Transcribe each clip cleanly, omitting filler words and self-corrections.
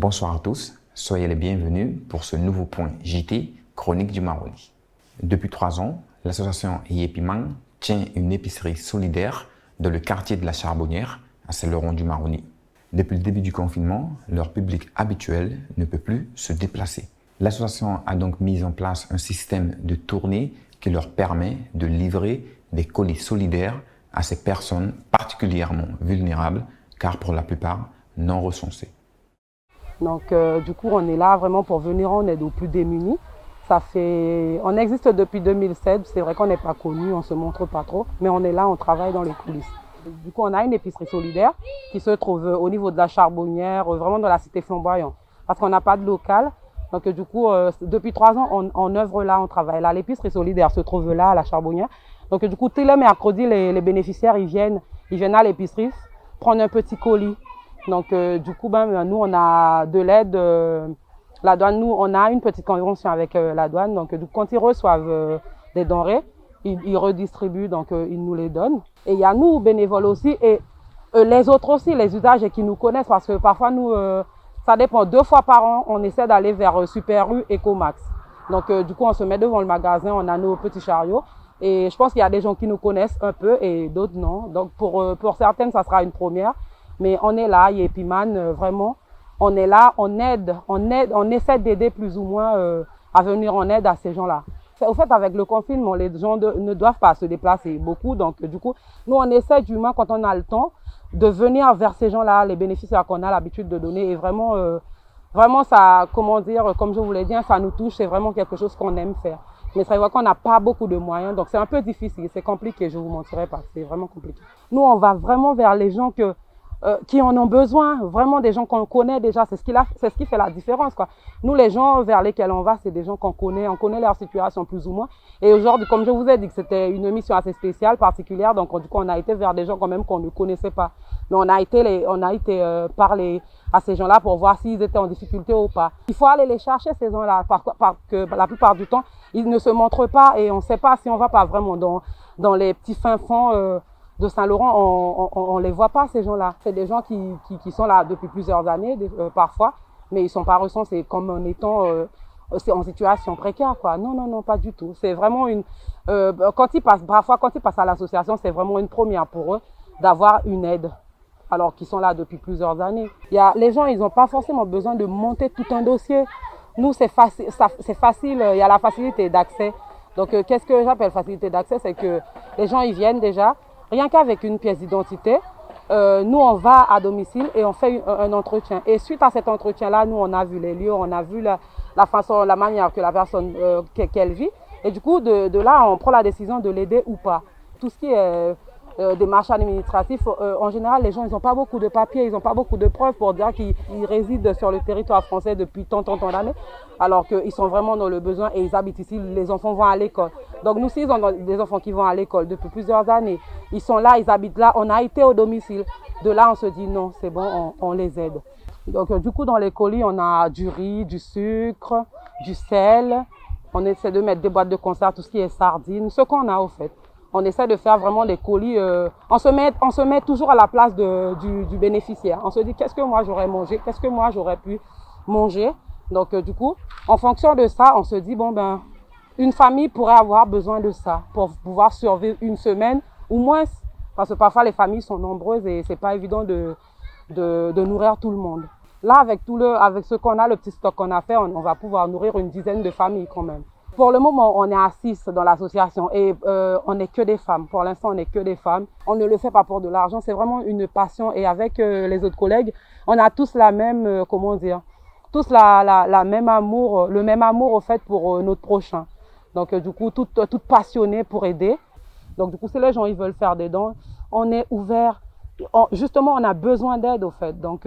Bonsoir à tous, soyez les bienvenus pour ce nouveau point JT, Chronique du Maroni. Depuis 3 ans, l'association Yepiman tient une épicerie solidaire dans le quartier de la Charbonnière, à Saint-Laurent-du-Maroni. Depuis le début du confinement, leur public habituel ne peut plus se déplacer. L'association a donc mis en place un système de tournée qui leur permet de livrer des colis solidaires à ces personnes particulièrement vulnérables, car pour la plupart non recensées. Donc, du coup, on est là vraiment pour venir en aide aux plus démunis. On existe depuis 2007, c'est vrai qu'on n'est pas connu, on ne se montre pas trop, mais on est là, on travaille dans les coulisses. Du coup, on a une épicerie solidaire qui se trouve au niveau de la Charbonnière, vraiment dans la cité Flamboyant, parce qu'on n'a pas de local. Donc, du coup, depuis 3 ans, on œuvre là, on travaille là. L'épicerie solidaire se trouve là, à la Charbonnière. Donc, du coup, tous les mercredis, les bénéficiaires, ils viennent à l'épicerie prendre un petit colis. Donc, du coup, nous, on a de l'aide. La douane, nous, on a une petite convention avec la douane. Donc, du coup, quand ils reçoivent des denrées, ils redistribuent, donc ils nous les donnent. Et il y a nous, bénévoles aussi, et les autres aussi, les usagers qui nous connaissent, parce que parfois, nous, ça dépend, 2 fois par an, on essaie d'aller vers Super U et Comax. Donc, du coup, on se met devant le magasin, on a nos petits chariots. Et je pense qu'il y a des gens qui nous connaissent un peu et d'autres non. Donc, pour certaines, ça sera une première. Mais on est là, Yepiman, vraiment, on est là, on aide, on essaie d'aider plus ou moins à venir en aide à ces gens-là. Au fait, avec le confinement, les gens ne doivent pas se déplacer beaucoup. Donc, du coup, nous, on essaie du moins, quand on a le temps, de venir vers ces gens-là, les bénéficiaires qu'on a l'habitude de donner. Et vraiment, vraiment, ça, comment dire, comme je vous l'ai dit, ça nous touche, c'est vraiment quelque chose qu'on aime faire. Mais c'est vrai qu'on n'a pas beaucoup de moyens, donc c'est un peu difficile, c'est compliqué, je ne vous mentirai pas, c'est vraiment compliqué. Nous, on va vraiment vers les gens qui en ont besoin, vraiment des gens qu'on connaît déjà, c'est ce qui fait la différence, quoi. Nous, les gens vers lesquels on va, c'est des gens qu'on connaît, on connaît leur situation plus ou moins. Et aujourd'hui, comme je vous ai dit que c'était une mission assez spéciale, particulière, donc du coup, on a été vers des gens quand même qu'on ne connaissait pas. Mais on a été parler à ces gens-là pour voir s'ils étaient en difficulté ou pas. Il faut aller les chercher, ces gens-là, parce que la plupart du temps, ils ne se montrent pas et on ne sait pas si on ne va pas vraiment dans les petits fins fonds de Saint-Laurent, on les voit pas, ces gens-là. C'est des gens qui sont là depuis plusieurs années, parfois, mais ils sont pas recensés comme en étant en situation précaire, quoi. Non, non, non, pas du tout. C'est vraiment parfois, quand ils passent à l'association, c'est vraiment une première pour eux d'avoir une aide, alors qu'ils sont là depuis plusieurs années. Les gens, ils n'ont pas forcément besoin de monter tout un dossier. Nous, c'est facile, il y a la facilité d'accès. Donc, qu'est-ce que j'appelle facilité d'accès? C'est que les gens, ils viennent déjà, rien qu'avec une pièce d'identité. Nous, on va à domicile et on fait un entretien. Et suite à cet entretien-là, nous, on a vu les lieux, on a vu la manière que la personne, qu'elle vit. Et du coup, de là, on prend la décision de l'aider ou pas. Tout ce qui est démarches administratives, en général, les gens, ils n'ont pas beaucoup de papiers, ils n'ont pas beaucoup de preuves pour dire qu'ils résident sur le territoire français depuis tant d'années, alors qu'ils sont vraiment dans le besoin et ils habitent ici, les enfants vont à l'école. Donc nous, s'ils ont des enfants qui vont à l'école depuis plusieurs années, ils sont là, ils habitent là, on a été au domicile. De là, on se dit non, c'est bon, on les aide. Donc du coup, dans les colis, on a du riz, du sucre, du sel. On essaie de mettre des boîtes de conserve, tout ce qui est sardines, ce qu'on a au fait. On essaie de faire vraiment des colis. On se met toujours à la place du bénéficiaire. On se dit qu'est-ce que moi j'aurais mangé, qu'est-ce que moi j'aurais pu manger. Donc du coup, en fonction de ça, on se dit bon une famille pourrait avoir besoin de ça pour pouvoir survivre une semaine ou moins, parce que parfois les familles sont nombreuses et c'est pas évident de nourrir tout le monde. Là, avec ce qu'on a, le petit stock qu'on a fait, on va pouvoir nourrir une dizaine de familles quand même. Pour le moment, on est à 6 dans l'association et on n'est que des femmes. Pour l'instant, on n'est que des femmes. On ne le fait pas pour de l'argent, c'est vraiment une passion. Et avec les autres collègues, on a tous la même, tous la même amour, le même amour au fait pour notre prochain. Donc du coup, toutes passionnées pour aider. Donc du coup, si les gens ils veulent faire des dons, on est ouvert. Justement, on a besoin d'aide au fait. Donc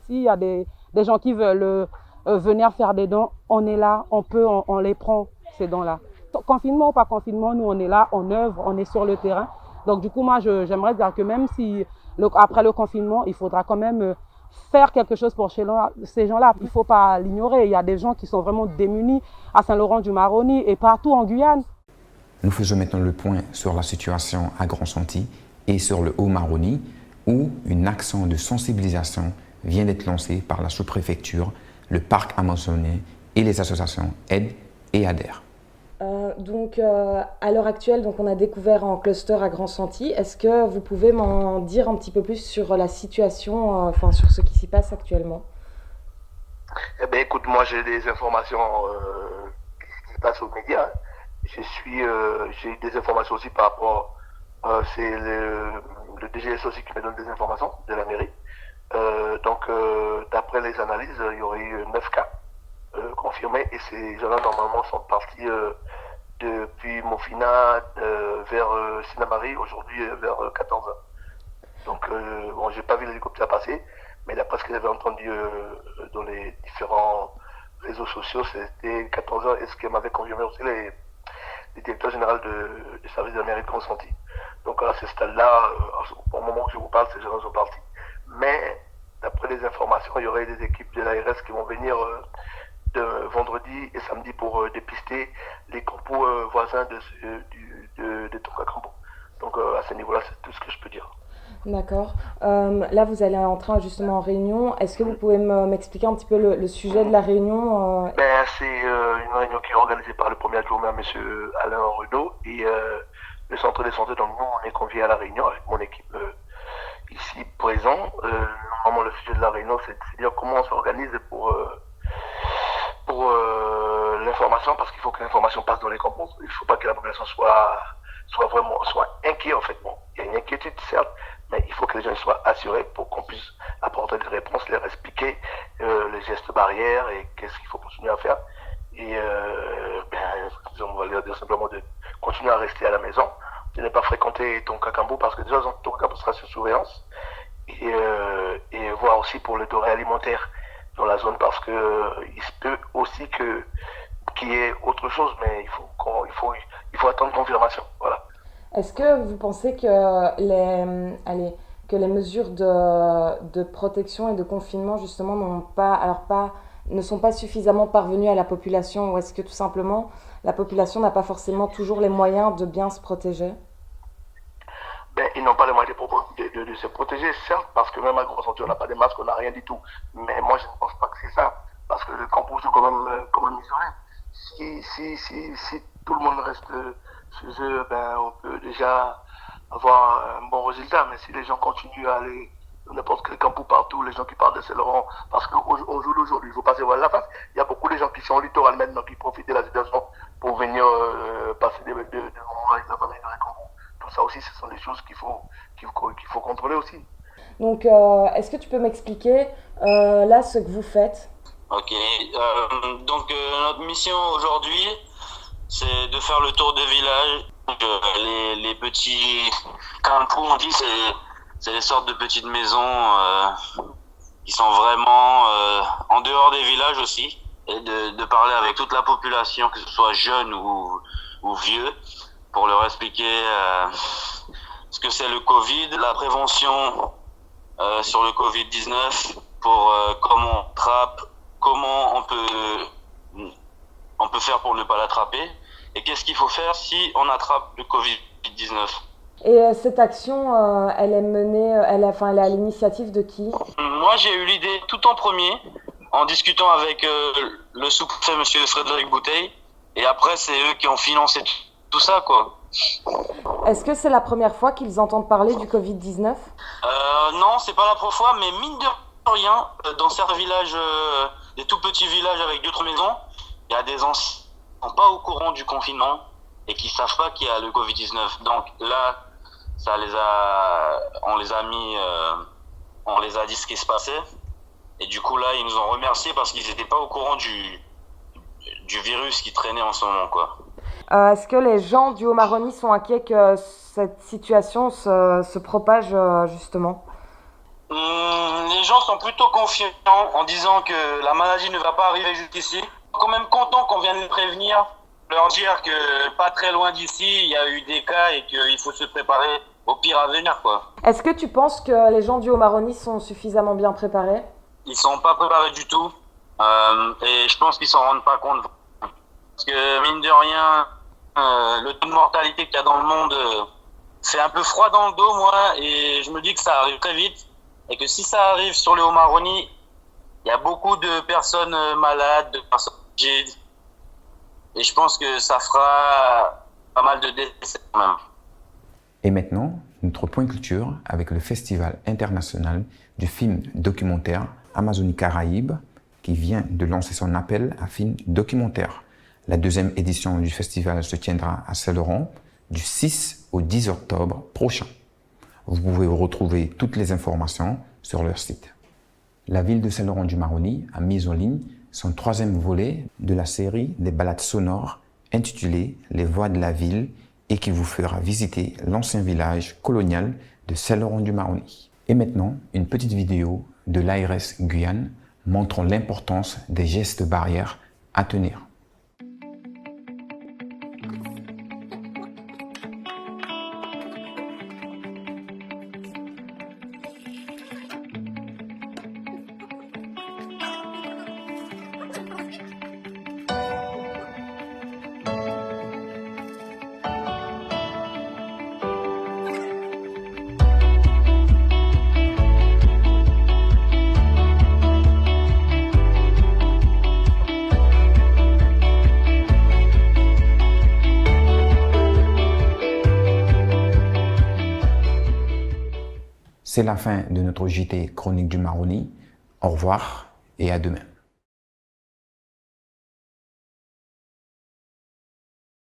s'il y a des gens qui veulent venir faire des dons, on est là, on les prend, ces dons-là. Confinement ou pas confinement, nous on est là, on œuvre, on est sur le terrain. Donc du coup, moi j'aimerais dire que même si après le confinement, il faudra quand même faire quelque chose pour ces gens-là. Il ne faut pas l'ignorer. Il y a des gens qui sont vraiment démunis à Saint-Laurent-du-Maroni et partout en Guyane. Nous faisons maintenant le point sur la situation à Grand-Chanty et sur le Haut-Maroni, où un accent de sensibilisation vient d'être lancé par la sous-préfecture, le parc amazonien et les associations aident et adhèrent. À l'heure actuelle, on a découvert en cluster à Grand Santi. Est-ce que vous pouvez m'en dire un petit peu plus sur la situation, sur ce qui s'y passe actuellement? Eh ben, écoute, moi j'ai des informations qui se passent aux médias. J'ai eu des informations aussi par rapport, c'est le DGS aussi qui me donne des informations de la mairie. D'après les analyses, il y aurait eu 9 cas confirmés et ces gens-là normalement sont partis depuis Mofina vers Sinamari, aujourd'hui vers 14h. Donc j'ai pas vu l'hélicoptère passer, mais d'après ce que j'avais entendu dans les différents réseaux sociaux, c'était 14h et ce que m'avait confirmé aussi les directeurs généraux des services de la mairie de Grand-Santi. Donc à ce stade-là, au moment où je vous parle, ces gens sont partis. Mais d'après les informations, il y aurait des équipes de l'ARS qui vont venir de vendredi et samedi pour dépister les campos voisins de Tonkacambo. Donc à ce niveau-là, c'est tout ce que je peux dire. D'accord. Là, vous allez entrer justement en réunion. Est-ce que vous pouvez m'expliquer un petit peu le sujet de la réunion C'est une réunion qui est organisée par le premier adjoint, M. Alain Renaud, et le centre de santé. Donc nous, on est conviés à la réunion avec mon équipe ici présent. Normalement, le sujet de la réunion, c'est de dire comment on s'organise pour l'information, parce qu'il faut que l'information passe dans les campus. Il ne faut pas que la population soit inquiète en fait. Bon, il y a une inquiétude certes, mais il faut que les gens soient assurés pour qu'on puisse apporter des réponses, leur expliquer les gestes barrières et qu'est-ce qu'il faut continuer à faire. Et on va leur dire simplement de continuer à rester à la maison, de ne pas fréquenter Tonkacambo parce que déjà Tonkacambo sera sur surveillance et voir aussi pour le denrées alimentaire dans la zone parce que il se peut aussi qu'il y ait autre chose, mais il faut attendre confirmation. Voilà. Est-ce que vous pensez que les mesures de protection et de confinement justement ne sont pas suffisamment parvenues à la population, ou est-ce que tout simplement la population n'a pas forcément toujours les moyens de bien se protéger? Ils n'ont pas les moyens de se protéger, certes, parce que même à Grand-Santi, on n'a pas de masques, on n'a rien du tout. Mais moi, je ne pense pas que c'est ça, parce que le campus est quand même isolé. Si tout le monde reste chez eux, on peut déjà avoir un bon résultat. Mais si les gens continuent à aller dans n'importe quel campus partout, les gens qui partent de Saint-Laurent, parce qu'au jour d'aujourd'hui, il faut pas se voir la face, il y a beaucoup de gens qui sont au littoral maintenant, qui profitent de la situation pour venir passer des moments avec la famille dans les campus. Donc ça aussi, ce sont des choses qu'il faut contrôler aussi. Donc, est-ce que tu peux m'expliquer là ce que vous faites? Ok, notre mission aujourd'hui, c'est de faire le tour des villages. Les petits campus, on dit, c'est les sortes de petites maisons qui sont vraiment en dehors des villages aussi, et de parler avec toute la population, que ce soit jeune ou vieux, pour leur expliquer ce que c'est le Covid, la prévention sur le Covid-19, pour comment on attrape, comment on peut faire pour ne pas l'attraper, et qu'est-ce qu'il faut faire si on attrape le Covid-19. Et cette action, elle est menée, elle est à l'initiative de qui? Moi, j'ai eu l'idée tout en premier, en discutant avec le sous-préfet, M. Frédéric Bouteille, et après, c'est eux qui ont financé tout ça, quoi. Est-ce que c'est la première fois qu'ils entendent parler du Covid-19? Non, c'est pas la première fois, mais mine de rien, dans certains villages, des tout petits villages avec 2-3 maisons, il y a des anciens qui ne sont pas au courant du confinement et qui ne savent pas qu'il y a le Covid-19. Donc là, on les a dit ce qui se passait. Et du coup, là, ils nous ont remerciés parce qu'ils n'étaient pas au courant du virus qui traînait en ce moment, quoi. Est-ce que les gens du Haut-Maroni sont inquiets que cette situation se propage justement? Les gens sont plutôt confiants en disant que la maladie ne va pas arriver jusqu'ici. Quand même content qu'on vienne les prévenir, leur dire que pas très loin d'ici, il y a eu des cas et qu'il faut se préparer au pire à venir, quoi. Est-ce que tu penses que les gens du Haut-Maroni sont suffisamment bien préparés? Ils sont pas préparés du tout et je pense qu'ils s'en rendent pas compte. Parce que mine de rien, le taux de mortalité qu'il y a dans le monde fait un peu froid dans le dos, moi, et je me dis que ça arrive très vite. Et que si ça arrive sur le Haut-Maroni, il y a beaucoup de personnes malades, de personnes âgées. Et je pense que ça fera pas mal de décès quand même. Et maintenant, notre point culture avec le Festival international du film documentaire Amazonie Caraïbes qui vient de lancer son appel à film documentaire. La deuxième édition du festival se tiendra à Saint-Laurent du 6 au 10 octobre prochain. Vous pouvez retrouver toutes les informations sur leur site. La ville de Saint-Laurent-du-Maroni a mis en ligne son troisième volet de la série des balades sonores intitulée Les voix de la ville et qui vous fera visiter l'ancien village colonial de Saint-Laurent-du-Maroni. Et maintenant, une petite vidéo de l'ARS Guyane montrant l'importance des gestes barrières à tenir. C'est la fin de notre JT Chronique du Maroni. Au revoir et à demain.